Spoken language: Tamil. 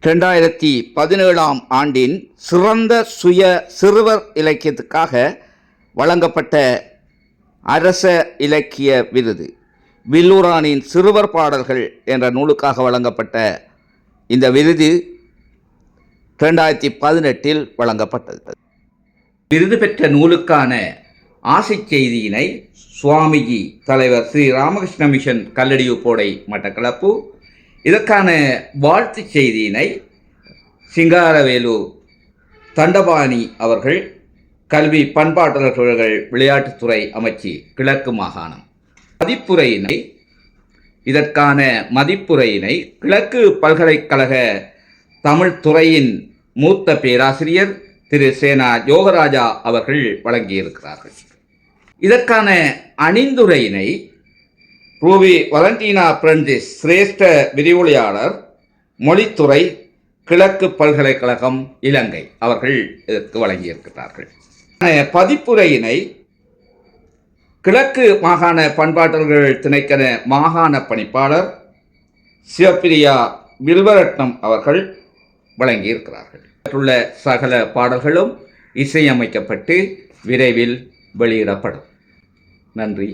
2017 ஆண்டின் சிறந்த சுய சிறுவர் இலக்கியத்துக்காக வழங்கப்பட்ட அரச இலக்கிய விருது வில்லூரானின் சிறுவர் பாடல்கள் என்ற நூலுக்காக வழங்கப்பட்ட இந்த விருது 2018 வழங்கப்பட்டது. விருது பெற்ற நூலுக்கான ஆசை செய்தியினை சுவாமிஜி தலைவர் ஸ்ரீ ராமகிருஷ்ண மிஷன் கல்லடியூப்போடை மட்டக்களப்பு, இதற்கான வாழ்த்து செய்தியினை சிங்காரவேலு தண்டபாணி அவர்கள், கல்வி பண்பாட்டாளர்கள் விளையாட்டுத்துறை அமைச்சு கிழக்கு மாகாணம். இதற்கான மதிப்புரையினை கிழக்கு பல்கலைக்கழக தமிழ் துறையின் மூத்த பேராசிரியர் திரு சேனா யோகராஜா அவர்கள் வழங்கியிருக்கிறார்கள். இதற்கான அணிந்துரையினை ரூபி வலண்டீனா பிரெஞ்சிஸ் சிரேஷ்ட விரிவுரையாளர் மொழித்துறை கிழக்கு பல்கலைக்கழகம் இலங்கை அவர்கள் இதற்கு வழங்கியிருக்கிறார்கள். பதிப்புரையினை கிழக்கு மாகாண பண்பாட்டாளர்கள் திணைக்கள மாகாண பணிப்பாளர் சிவப்பிரியா வில்வரட்னம் அவர்கள் வழங்கியிருக்கிறார்கள். மற்றுள்ள சகல பாடல்களும் இசையமைக்கப்பட்டு விரைவில் வெளியிடப்படும். நன்றி.